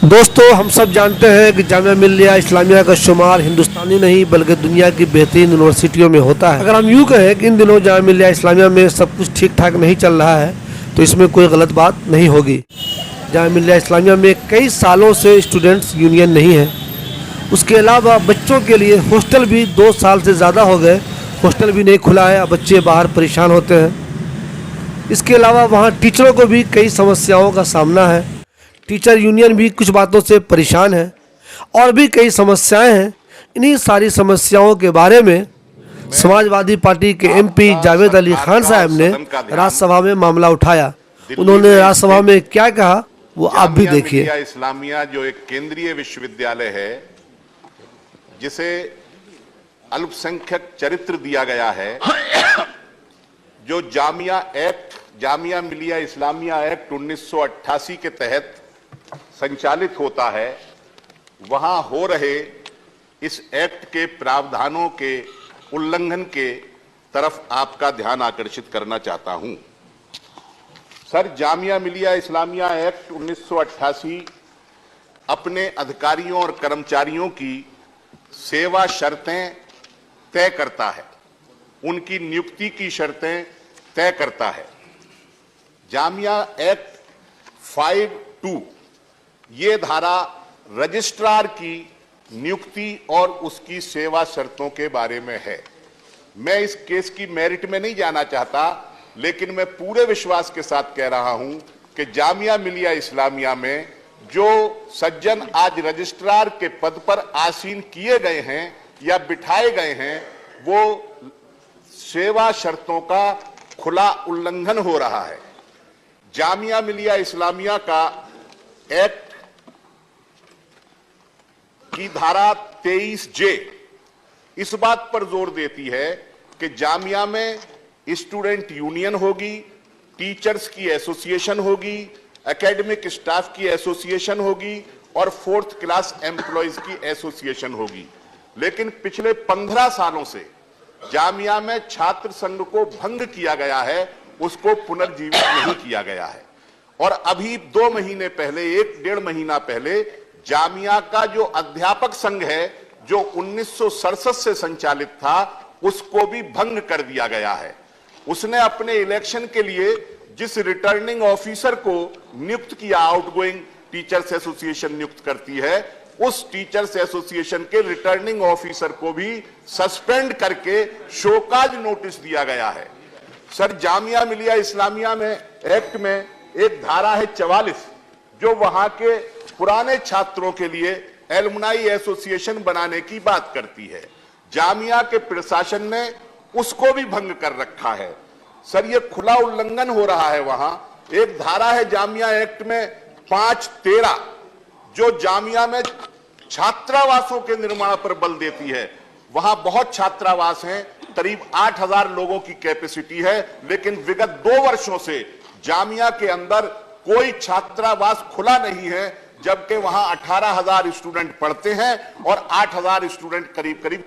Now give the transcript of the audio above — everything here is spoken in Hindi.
दोस्तों, हम सब जानते हैं कि जामिया मिल्लिया इस्लामिया का शुमार हिंदुस्तानी नहीं बल्कि दुनिया की बेहतरीन यूनिवर्सिटियों में होता है। अगर हम यूँ कहें कि इन दिनों जामिया मिल्लिया इस्लामिया में सब कुछ ठीक ठाक नहीं चल रहा है तो इसमें कोई गलत बात नहीं होगी। जामिया मिल्लिया इस्लामिया में कई सालों से स्टूडेंट्स यूनियन नहीं है। उसके अलावा बच्चों के लिए हॉस्टल भी 2 साल से ज़्यादा हो गए, हॉस्टल भी नहीं खुला है। बच्चे बाहर परेशान होते हैं। इसके अलावा वहाँ टीचरों को भी कई समस्याओं का सामना है। टीचर यूनियन भी कुछ बातों से परेशान है और भी कई समस्याएं हैं। इन्हीं सारी समस्याओं के बारे में समाजवादी पार्टी के एमपी जावेद अली खान साहब ने राज्यसभा में मामला उठाया। उन्होंने राज्यसभा में क्या कहा वो आप भी देखिए। जामिया इस्लामिया जो एक केंद्रीय विश्वविद्यालय है जिसे अल्पसंख्यक चरित्र दिया गया है, जो जामिया मिलिया इस्लामिया एक्ट 1988 के तहत संचालित होता है, वहां हो रहे इस एक्ट के प्रावधानों के उल्लंघन के तरफ आपका ध्यान आकर्षित करना चाहता हूं। सर, जामिया मिलिया इस्लामिया एक्ट 1988 अपने अधिकारियों और कर्मचारियों की सेवा शर्तें तय करता है, उनकी नियुक्ति की शर्तें तय करता है। जामिया एक्ट 5(2) ये धारा रजिस्ट्रार की नियुक्ति और उसकी सेवा शर्तों के बारे में है। मैं इस केस की मेरिट में नहीं जाना चाहता, लेकिन मैं पूरे विश्वास के साथ कह रहा हूं कि जामिया मिलिया इस्लामिया में जो सज्जन आज रजिस्ट्रार के पद पर आसीन किए गए हैं या बिठाए गए हैं, वो सेवा शर्तों का खुला उल्लंघन हो रहा है। जामिया मिलिया इस्लामिया का एक्ट की धारा 23(j) इस बात पर जोर देती है कि जामिया में स्टूडेंट यूनियन होगी, टीचर्स की एसोसिएशन होगी, एकेडमिक स्टाफ की एसोसिएशन होगी और 4th क्लास एम्प्लॉयज की एसोसिएशन होगी। लेकिन पिछले 15 सालों से जामिया में छात्र संघ को भंग किया गया है, उसको पुनर्जीवित नहीं किया गया है। और अभी 2 महीने पहले, 1-1.5 महीना पहले, जामिया का जो अध्यापक संघ है, जो 1967 से संचालित था, उसको भी भंग कर दिया गया है। उसने अपने इलेक्शन के लिए जिस रिटर्निंग ऑफिसर को नियुक्त किया, आउटगोइंग टीचर्स एसोसिएशन नियुक्त करती है, उस टीचर्स एसोसिएशन के रिटर्निंग ऑफिसर को भी सस्पेंड करके शोकाज नोटिस दिया गया है। सर, जामिया मिलिया इस्लामिया में एक्ट में एक धारा है 44, जो वहां के पुराने छात्रों के लिए एलुमनाई एसोसिएशन बनाने की बात करती है। जामिया के प्रशासन ने उसको भी भंग कर रखा है। सर, ये खुला उल्लंघन हो रहा है। वहां एक धारा है जामिया एक्ट में 5(13) जो जामिया में छात्रावासों के निर्माण पर बल देती है। वहां बहुत छात्रावास हैं, करीब 8,000 लोगों की कैपेसिटी है, लेकिन विगत 2 वर्षों से जामिया के अंदर कोई छात्रावास खुला नहीं है, जबकि वहां 18,000 स्टूडेंट पढ़ते हैं और 8,000 स्टूडेंट करीब करीब